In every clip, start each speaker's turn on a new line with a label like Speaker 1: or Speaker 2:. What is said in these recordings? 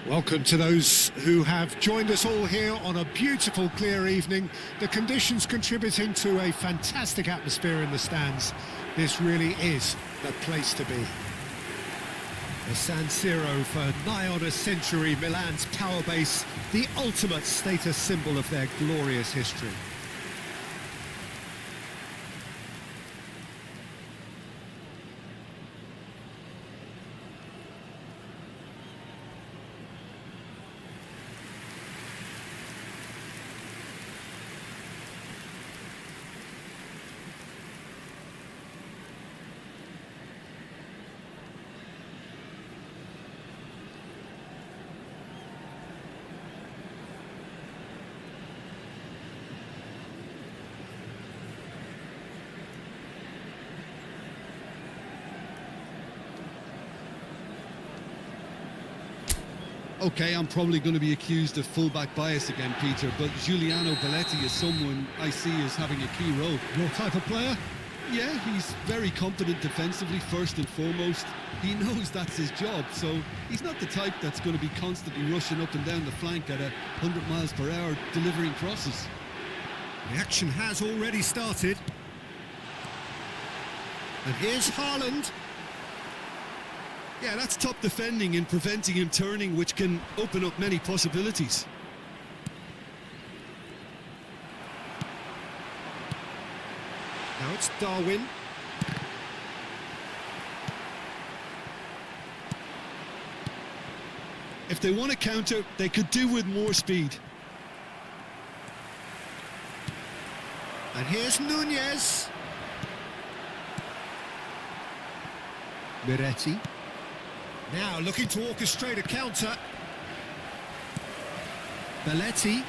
Speaker 1: Welcome to those who have joined us all here on a beautiful, clear evening. The conditions contributing to a fantastic atmosphere in the stands. This really is the place to be. The San Siro for nigh on a century, Milan's power base, the ultimate status symbol of their glorious history.
Speaker 2: Okay, I'm probably going to be accused of fullback bias again, Peter, but Giuliano Belletti is someone I see as having a key role.
Speaker 1: Your type of player?
Speaker 2: Yeah, he's very competent defensively, first and foremost. He knows that's his job, so he's not the type that's going to be constantly rushing up and down the flank at 100 miles per hour, delivering crosses.
Speaker 1: The action has already started. And here's Haaland.
Speaker 2: Yeah, that's top defending and preventing him turning, which can open up many possibilities.
Speaker 1: Now it's Darwin.
Speaker 2: If they want to counter, they could do with more speed.
Speaker 1: And here's Nunez. Miretti. Now looking to orchestrate a counter. Belletti.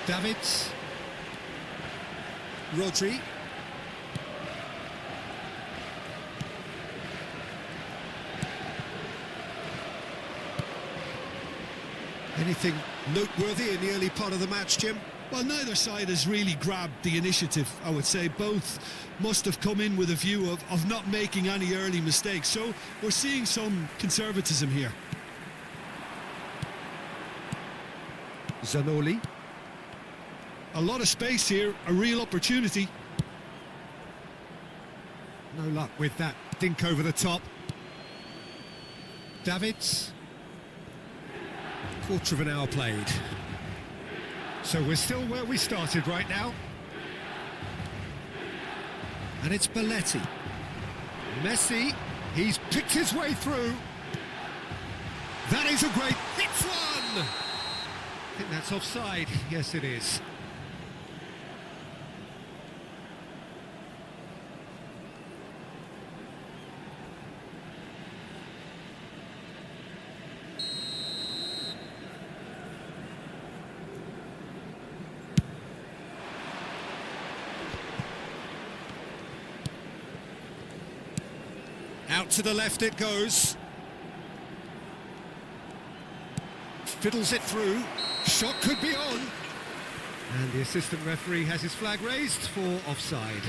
Speaker 1: Davids. Rodri. Anything noteworthy in the early part of the match, Jim?
Speaker 2: Well, neither side has really grabbed the initiative, I would say. Both must have come in with a view of not making any early mistakes. So we're seeing some conservatism here.
Speaker 1: Zanoli.
Speaker 2: A lot of space here, a real opportunity.
Speaker 1: No luck with that dink over the top. Davids. Quarter of an hour played. So we're still where we started right now. And it's Belletti. Messi, he's picked his way through. That is a great hit one! I think that's offside. Yes, it is. Out to the left it goes. Fiddles it through. Shot could be on. And the assistant referee has his flag raised for offside.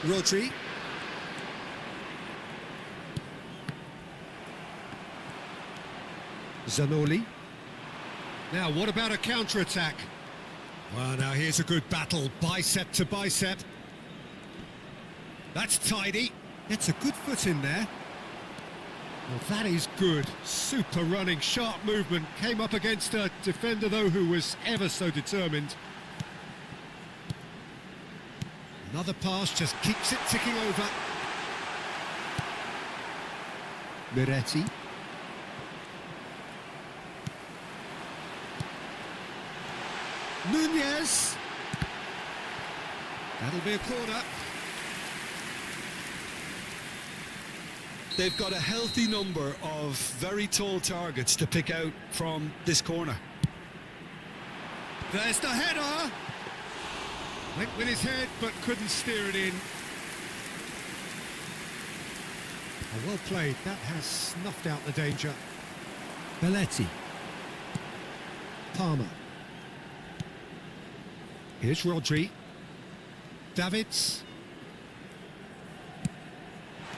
Speaker 1: Rodri. Zanoli. Now, what about a counter-attack? Well, now here's a good battle, bicep to bicep. That's tidy. Gets a good foot in there. Well, that is good. Super running, sharp movement. Came up against a defender, though, who was ever so determined. Another pass just keeps it ticking over. Miretti. Nunez. That'll be a corner.
Speaker 2: They've got a healthy number of very tall targets to pick out from this corner.
Speaker 1: There's the header. Went with his head, but couldn't steer it in. Oh, well played. That has snuffed out the danger. Belletti. Palmer. Here's Rodri. Davids.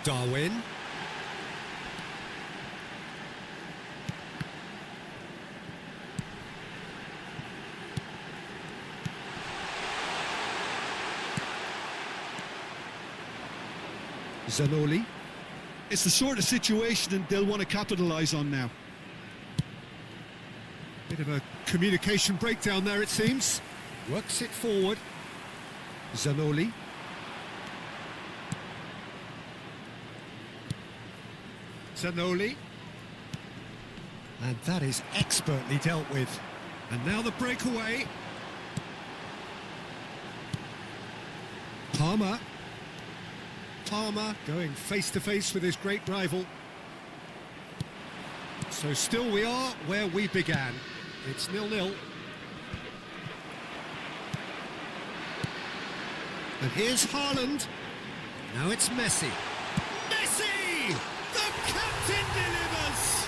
Speaker 1: Darwin. Zanoli.
Speaker 2: It's the sort of situation they'll want to capitalise on now.
Speaker 1: Bit of a communication breakdown there, it seems. Works it forward. Zanoli. Zanoli. And that is expertly dealt with. And now the breakaway. Palmer. Palmer going face-to-face with his great rival. So still we are where we began. It's 0-0. And here's Haaland. Now it's Messi. Messi! The captain delivers!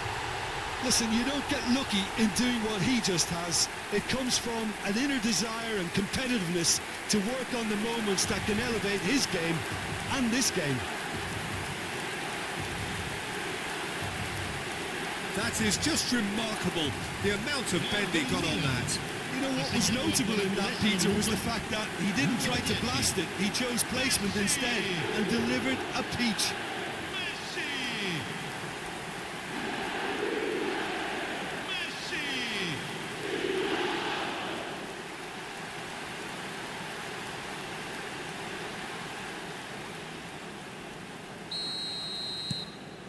Speaker 2: Listen, you don't get lucky in doing what he just has. It comes from an inner desire and competitiveness to work on the moments that can elevate his game and this game.
Speaker 1: That is just remarkable, the amount of bend he got on that.
Speaker 2: You know what was notable in that, Peter, was the fact that he didn't try to blast it. He chose placement instead and delivered a peach.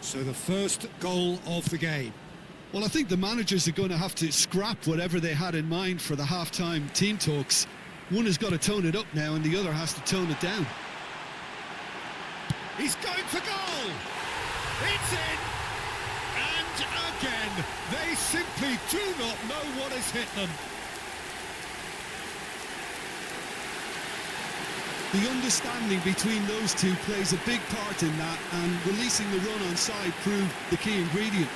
Speaker 1: So the first goal of the game.
Speaker 2: Well, I think the managers are going to have to scrap whatever they had in mind for the half-time team talks. One has got to tone it up now and the other has to tone it down.
Speaker 1: He's going for goal! It's in! And again, they simply do not know what has hit them.
Speaker 2: The understanding between those two plays a big part in that, and releasing the run on side proved the key ingredient.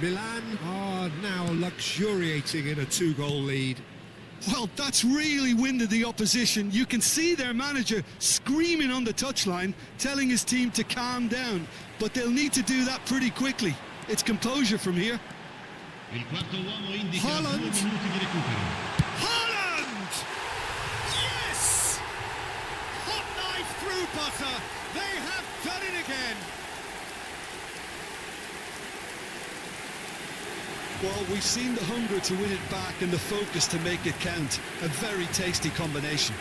Speaker 1: Milan are now luxuriating in a two-goal lead.
Speaker 2: Well, that's really winded the opposition. You can see their manager screaming on the touchline, telling his team to calm down. But they'll need to do that pretty quickly. It's composure from here.
Speaker 1: Haaland! Haaland! Yes! Hot knife through butter. They have done it again.
Speaker 2: Well, we've seen the hunger to win it back and the focus to make it count. A very tasty combination.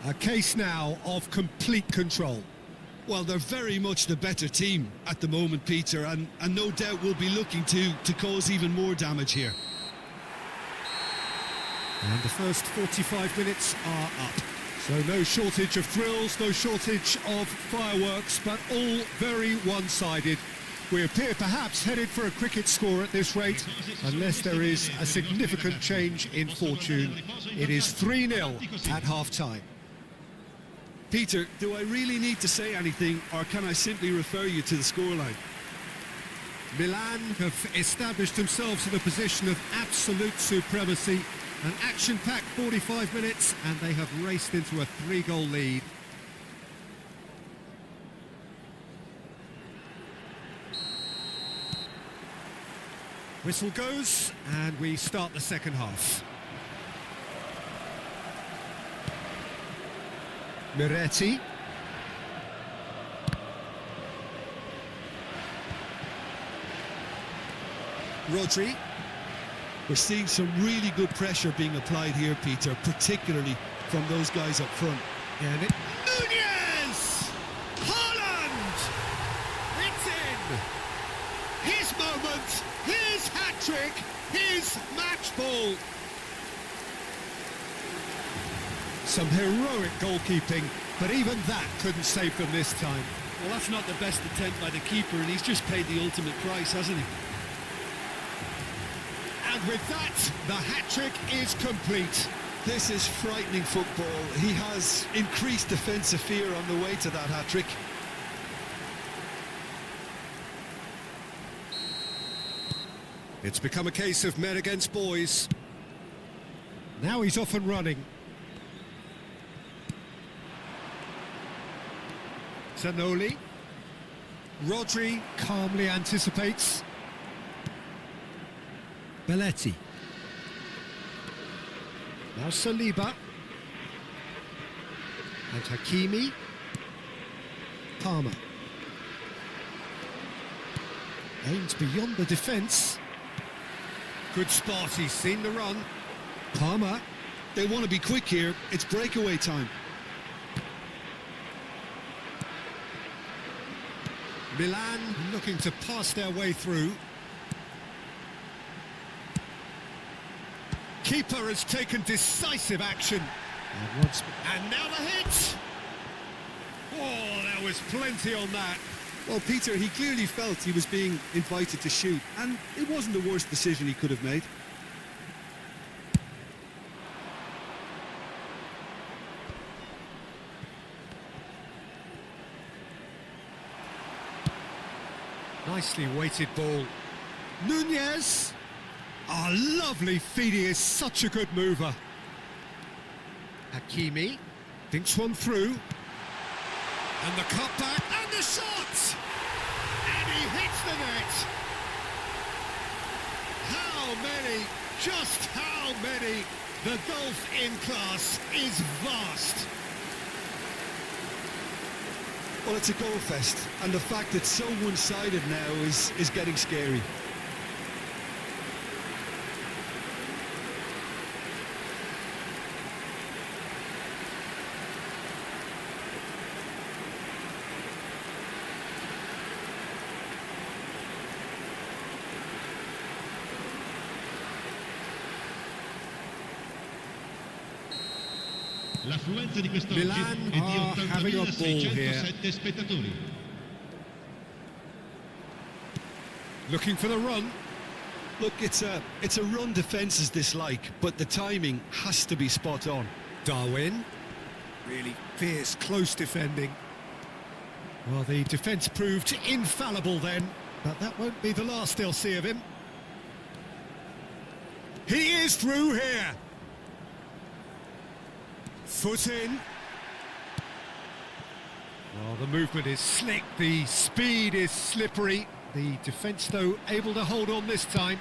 Speaker 1: A case now of complete control.
Speaker 2: Well, they're very much the better team at the moment, Peter, and no doubt will be looking to cause even more damage here.
Speaker 1: And the first 45 minutes are up. So no shortage of thrills, no shortage of fireworks, but all very one-sided. We appear perhaps headed for a cricket score at this rate, unless there is a significant change in fortune. It is 3-0 at half-time.
Speaker 2: Peter, do I really need to say anything, or can I simply refer you to the scoreline?
Speaker 1: Milan have established themselves in a position of absolute supremacy. An action-packed 45 minutes, and they have raced into a 3-goal lead. Whistle goes, and we start the second half. Miretti. Rodri.
Speaker 2: We're seeing some really good pressure being applied here, Peter, particularly from those guys up front.
Speaker 1: And Nunez! Haaland! It's in! front. His hat-trick, his match ball. Some heroic goalkeeping, but even that couldn't save them this time.
Speaker 2: Well, that's not the best attempt by the keeper, and he's just paid the ultimate price, hasn't he?
Speaker 1: And with that, the hat-trick is complete.
Speaker 3: This is frightening football. He has increased defensive fear on the way to that hat-trick.
Speaker 1: It's become a case of men against boys. Now he's off and running. Zanoli. Rodri calmly anticipates. Belletti. Now Saliba. And Hakimi. Palmer. Aims beyond the defence. Good spot, he's seen the run. Palmer.
Speaker 3: They want to be quick here. It's breakaway time.
Speaker 1: Milan looking to pass their way through. Keeper has taken decisive action. And now the hit! Oh, there was plenty on that.
Speaker 3: Well, Peter, he clearly felt he was being invited to shoot, and it wasn't the worst decision he could have made.
Speaker 1: Nicely weighted ball. Nunez. Oh, lovely feed. He is such a good mover. Hakimi thinks one through. And the cutback and the shot! And he hits the net. How many? Just how many? The gulf in class is vast.
Speaker 3: Well, it's a goal fest, and the fact it's so one-sided now is getting scary.
Speaker 4: L'affluenza di quest'oggi
Speaker 1: Milan
Speaker 4: è di
Speaker 1: are having a ball here.
Speaker 4: 80.607 spettatori.
Speaker 1: Looking for the run.
Speaker 3: Look, it's a run defence's dislike, but the timing has to be spot on.
Speaker 1: Darwin. Really fierce, close defending. Well, the defence proved infallible then, but that won't be the last they'll see of him. He is through here. Foot in. Well, the movement is slick, the speed is slippery. The defence, though, able to hold on this time.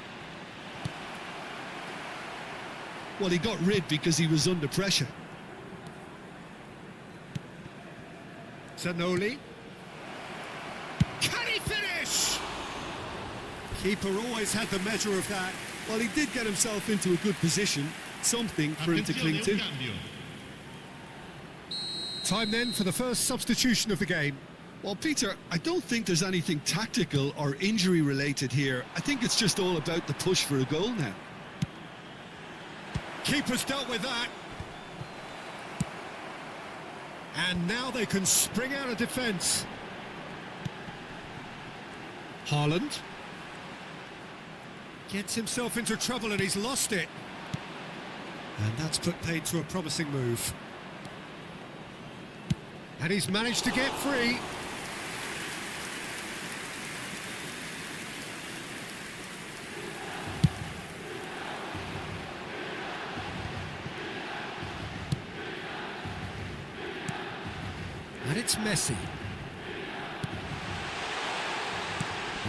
Speaker 3: Well, he got rid because he was under pressure.
Speaker 1: Zanoli. Can he finish? Keeper always had the measure of that.
Speaker 3: Well, he did get himself into a good position, something for him to cling to.
Speaker 1: Time then for the first substitution of the game.
Speaker 3: Well, Peter, I don't think there's anything tactical or injury related here. I think it's just all about the push for a goal now.
Speaker 1: Keeper's dealt with that. And now they can spring out of defence. Haaland gets himself into trouble and he's lost it. And that's put paid to a promising move. And he's managed to get free. And it's Messi.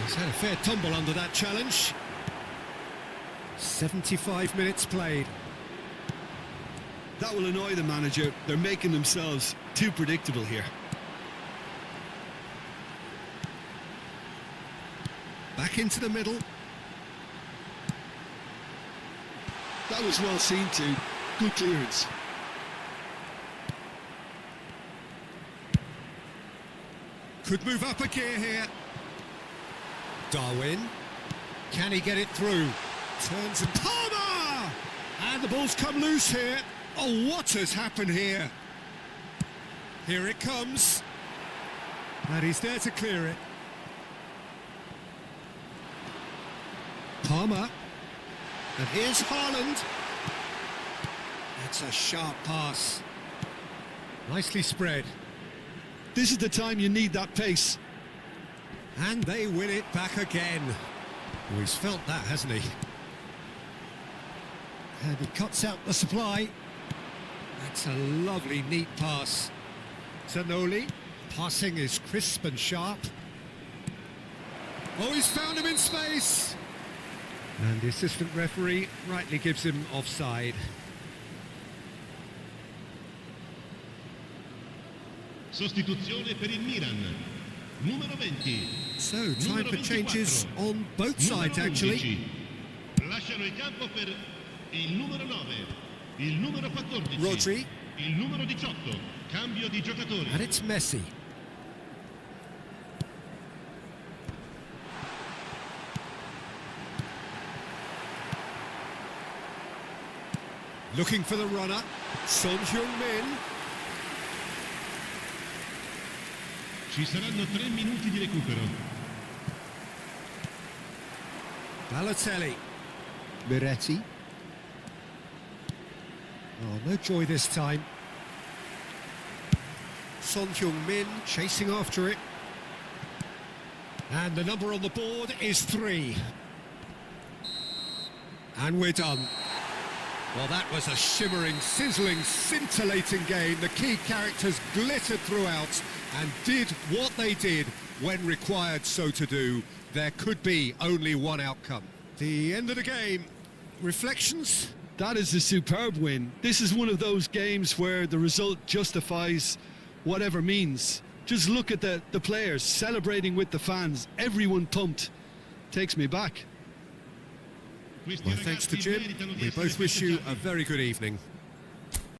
Speaker 1: He's had a fair tumble under that challenge. 75 minutes played.
Speaker 3: That will annoy the manager. They're making themselves too predictable here.
Speaker 1: Back into the middle.
Speaker 3: That was well seen too. Good clearance.
Speaker 1: Could move up a gear here. Darwin. Can he get it through? Turns and Palmer! And the ball's come loose here. Oh, what has happened here? Here it comes. And he's there to clear it. Palmer. And here's Haaland. That's a sharp pass. Nicely spread.
Speaker 3: This is the time you need that pace.
Speaker 1: And they win it back again. Oh, he's felt that, hasn't he? And he cuts out the supply. That's a lovely, neat pass. Zanoli. Passing is crisp and sharp. Oh, he's found him in space. And the assistant referee rightly gives him offside.
Speaker 4: Sostituzione per il Milan. Numero 20.
Speaker 1: So, time
Speaker 4: Numero
Speaker 1: for changes
Speaker 4: 24.
Speaker 1: on both sides,
Speaker 4: Numero
Speaker 1: actually.
Speaker 4: 11. Lasciano il campo per il numero 9, il numero 14,
Speaker 1: Rodri.
Speaker 4: il numero 18. Cambio di giocatore.
Speaker 1: And it's Messi. Looking for the runner. Son Heung-min.
Speaker 4: Ci saranno 3 minuti di recupero.
Speaker 1: Balotelli. Miretti. Oh, no joy this time. Son Heung-min chasing after it. And the number on the board is 3. And we're done. Well, that was a shimmering, sizzling, scintillating game. The key characters glittered throughout and did what they did when required so to do. There could be only one outcome. The end of the game. Reflections?
Speaker 3: That is a superb win. This is one of those games where the result justifies whatever means. Just look at the players celebrating with the fans. Everyone pumped. Takes me back.
Speaker 1: Well, thanks to Jim. We both wish you a very good evening.